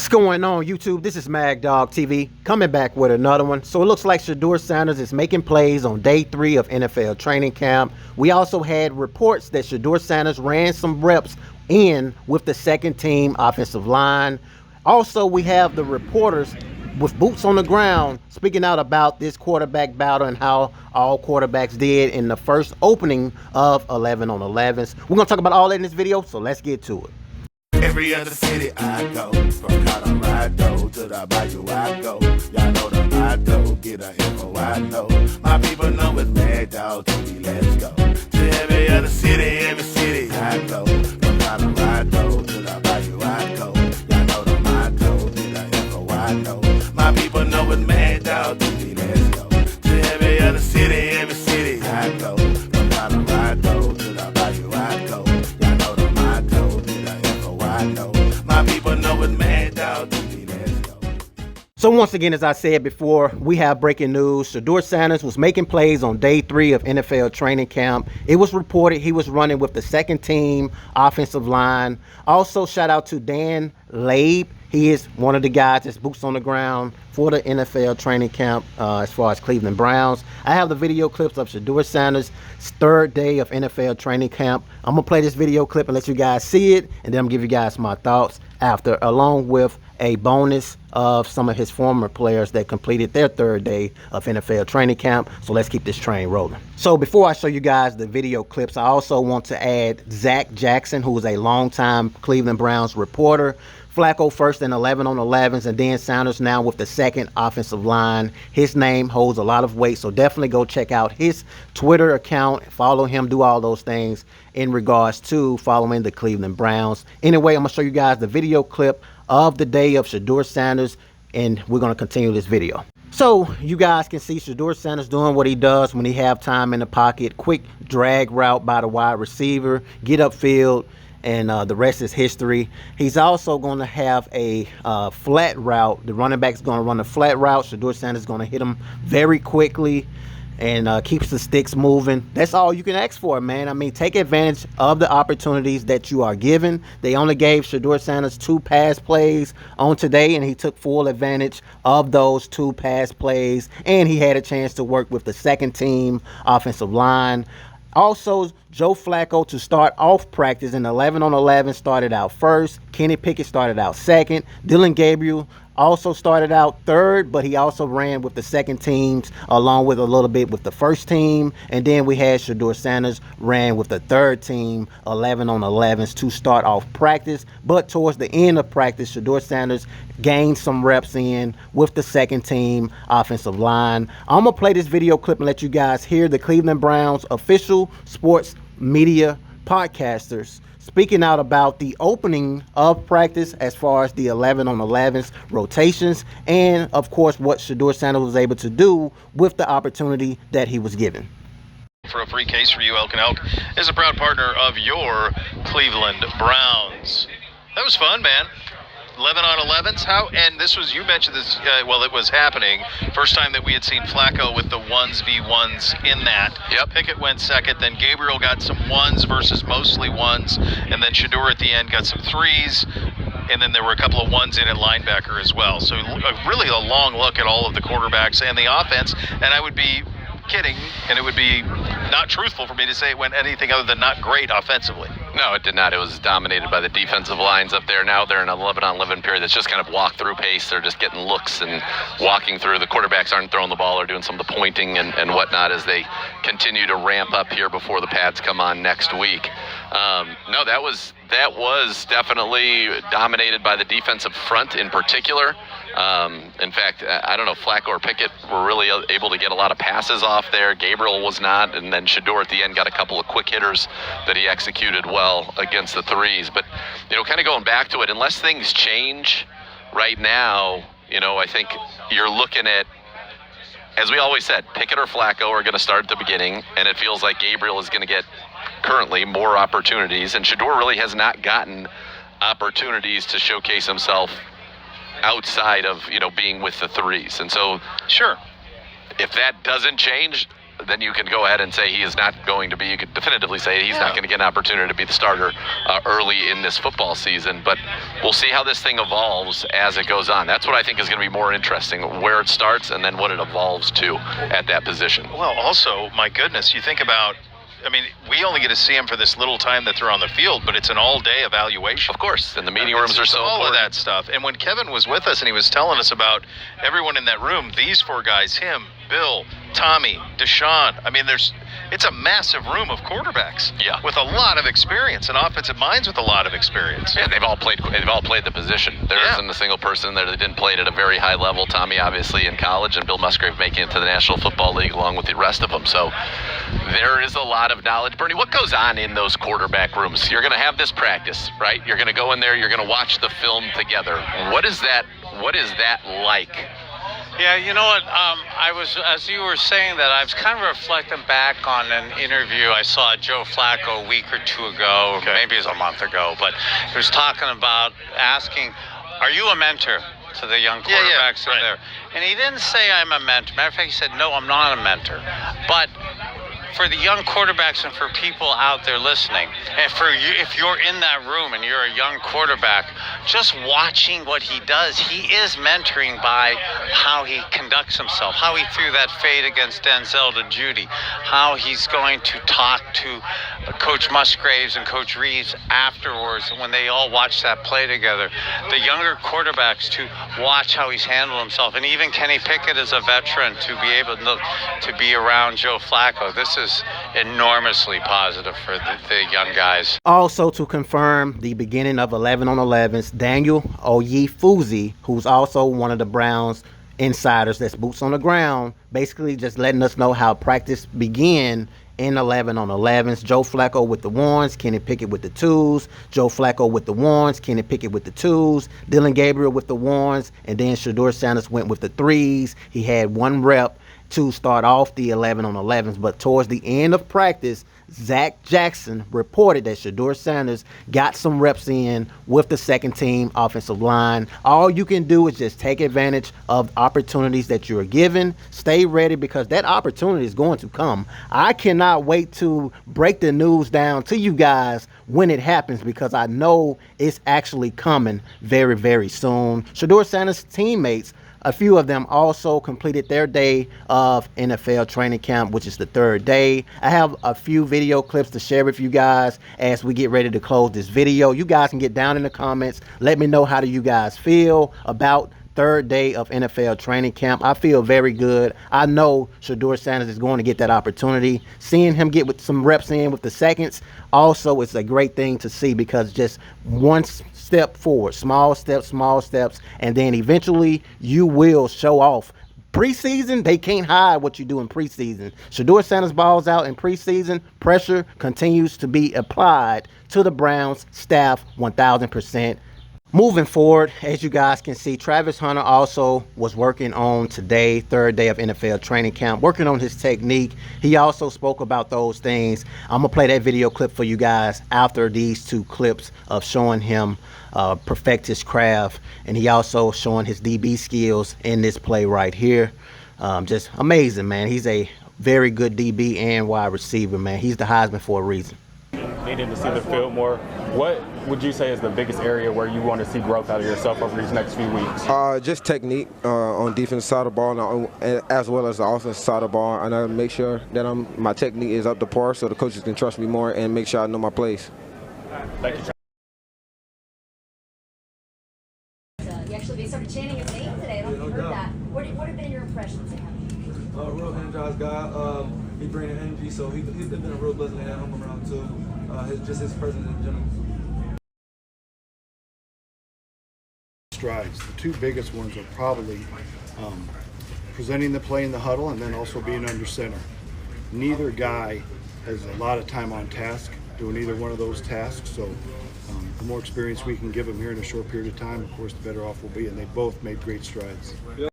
What's going on, YouTube? This is Mag Dog TV coming back with another one. So it looks like Shedeur Sanders is making plays on day 3 of NFL training camp. We also had reports that Shedeur Sanders ran some reps in with the second team offensive line. Also, we have the reporters with boots on the ground speaking out about this quarterback battle and how all quarterbacks did in the first opening of 11 on 11s. We're going to talk about all that in this video, so let's get to it. Every other city I go, from Colorado to the Bayou I go. Y'all know the motto, get a info I know. My people know it's Mad Dog TV, let's go. To every other city I go. From Colorado to the Bayou I go. Y'all know the motto, get a info I know. My people know it's Mad Dog TV, let's go. To every other city I go. From Colorado to the Bayou I go. Y'all know the motto, get a info I know. My people know it's Mad Dog TV, let's go. So once again, as I said before, we have breaking news. Shedeur Sanders was making plays on day 3 of NFL training camp. It was reported he was running with the second team offensive line. Also, shout out to Dan Labe. He is one of the guys that's boots on the ground for the NFL training camp as far as Cleveland Browns. I have the video clips of Shedeur Sanders' third day of NFL training camp. I'm going to play this video clip and let you guys see it, and then I'm going to give you guys my thoughts after, along with a bonus of some of his former players that completed their third day of NFL training camp. So let's keep this train rolling. So before I show you guys the video clips, I also want to add Zach Jackson, who is a longtime Cleveland Browns reporter. Flacco first and 11 on 11s, and then Sanders now with the second offensive line. His name holds a lot of weight, so definitely go check out his Twitter account, follow him, do all those things in regards to following the Cleveland Browns. Anyway, I'm going to show you guys the video clip of the day of Shedeur Sanders, and we're going to continue this video. So you guys can see Shedeur Sanders doing what he does when he have time in the pocket. Quick drag route by the wide receiver, get upfield, and the rest is history. He's also going to have a flat route. The running back's going to run a flat route. Shedeur Sanders is going to hit him very quickly and keeps the sticks moving. That's all you can ask for, man. I mean, take advantage of the opportunities that you are given. They only gave Shedeur Sanders 2 pass plays on today, and he took full advantage of those 2 pass plays, and he had a chance to work with the second team offensive line. Also, Joe Flacco to start off practice in 11 on 11 started out first. Kenny Pickett started out second. Dylan Gabriel also started out third, but he also ran with the second teams along with a little bit with the first team. And then we had Shedeur Sanders ran with the third team 11 on 11s to start off practice. But towards the end of practice, Shedeur Sanders gained some reps in with the second team offensive line. I'm going to play this video clip and let you guys hear the Cleveland Browns official sports media podcasters speaking out about the opening of practice as far as the 11 on 11s rotations, and of course what Shedeur Sanders was able to do with the opportunity that he was given. For a free case for you, Elk and Elk is a proud partner of your Cleveland Browns. That was fun, man. 11 on 11s. How? And this was, you mentioned this, well, it was happening. First time that we had seen Flacco with the 1v1s in that. Yep. Pickett went second, then Gabriel got some 1s versus mostly 1s, and then Shedeur at the end got some 3s, and then there were a couple of 1s in at linebacker as well. So really a long look at all of the quarterbacks and the offense, and I would be kidding, and it would be not truthful for me to say it went anything other than not great offensively. No, it did not. It was dominated by the defensive lines up there. Now they're in an 11 on 11 period that's just kind of walk through pace. They're just getting looks and walking through. The quarterbacks aren't throwing the ball or doing some of the pointing and whatnot as they continue to ramp up here before the pads come on next week. No, that was definitely dominated by the defensive front in particular. In fact, I don't know if Flacco or Pickett were really able to get a lot of passes off there. Gabriel was not, and then Shedeur at the end got a couple of quick hitters that he executed well against the 3s. But, kind of going back to it, unless things change right now, I think you're looking at, as we always said, Pickett or Flacco are going to start at the beginning, and it feels like Gabriel is going to get currently more opportunities, and Shedeur really has not gotten opportunities to showcase himself outside of being with the 3s. And so sure, if that doesn't change, then you can go ahead and say he is not going to be, you could definitively say he's not going to get an opportunity to be the starter early in this football season. But we'll see how this thing evolves as it goes on. That's what I think is going to be more interesting, where it starts and then what it evolves to at that position. Well, also, my goodness, you think about, I mean, we only get to see them for this little time that they're on the field, but it's an all-day evaluation. Of course, and the meeting rooms are so all important. of that stuff. And when Kevin was with us and he was telling us about everyone in that room, these 4 guys, him, Bill, Tommy, Deshaun, I mean, it's a massive room of quarterbacks with a lot of experience and offensive minds with a lot of experience. Yeah, they've all played the position. There isn't a single person there that didn't play it at a very high level. Tommy obviously in college, and Bill Musgrave making it to the National Football League along with the rest of them. So there is a lot of knowledge. Bernie, what goes on in those quarterback rooms? You're going to have this practice, right? You're going to go in there, you're going to watch the film together. What is that like? Yeah, you know what? I was, as you were saying that, I was kind of reflecting back on an interview I saw Joe Flacco a week or 2 ago, maybe it was a month ago, but he was talking about asking, are you a mentor to the young quarterbacks in there? And he didn't say I'm a mentor. Matter of fact, he said, no, I'm not a mentor. But for the young quarterbacks and for people out there listening, and for you, if you're in that room and you're a young quarterback, just watching what he does, he is mentoring by how he conducts himself, how he threw that fade against Denzel to Judy, how he's going to talk to Coach Musgraves and Coach Reeves afterwards when they all watch that play together. The younger quarterbacks to watch how he's handled himself, and even Kenny Pickett as a veteran to be able to be around Joe Flacco. This is enormously positive for the young guys. Also, to confirm the beginning of 11 on 11s, Daniel Oyefuzi, who's also one of the Browns insiders that's boots on the ground, basically just letting us know how practice began in 11 on 11s. Joe Flacco with the 1s, Kenny Pickett with the 2s, Joe Flacco with the 1s, Kenny Pickett with the 2s, Dylan Gabriel with the 1s, and then Shedeur Sanders went with the 3s. He had 1 rep to start off the 11 on 11s, but towards the end of practice, Zach Jackson reported that Shedeur Sanders got some reps in with the second team offensive line. All you can do is just take advantage of opportunities that you're given. Stay ready, because that opportunity is going to come. I cannot wait to break the news down to you guys when it happens, because I know it's actually coming very, very soon. Shedeur Sanders' teammates, a few of them also completed their day of NFL training camp, which is the 3rd day. I have a few video clips to share with you guys as we get ready to close this video. You guys can get down in the comments. Let me know, how do you guys feel about 3rd day of NFL training camp? I feel very good. I know Shedeur Sanders is going to get that opportunity. Seeing him get with some reps in with the seconds also is a great thing to see, because just one step forward, small steps, and then eventually you will show off. Preseason, they can't hide what you do in preseason. Shedeur Sanders balls out in preseason. Pressure continues to be applied to the Browns staff 1,000%. Moving forward, as you guys can see, Travis Hunter also was working on today, 3rd day of NFL training camp, working on his technique. He also spoke about those things. I'm going to play that video clip for you guys after these 2 clips of showing him perfect his craft. And he also showing his DB skills in this play right here. Just amazing, man. He's a very good DB and wide receiver, man. He's the Heisman for a reason. Needing to see the field more. What would you say is the biggest area where you want to see growth out of yourself over these next few weeks? Just technique on defensive side of the ball, and as well as the offensive side of the ball. And I make sure that my technique is up to par, so the coaches can trust me more, and make sure I know my plays. Thank you. You actually started chanting his name today. I don't know if you heard that. What have been your impressions of him? Real energized guy. He brings energy, so he's been a real blessing to have him around too. His presence in general. Strides. The 2 biggest ones are probably presenting the play in the huddle, and then also being under center. Neither guy has a lot of time on task doing either one of those tasks, so the more experience we can give them here in a short period of time, of course, the better off we'll be, and they both made great strides. Yeah,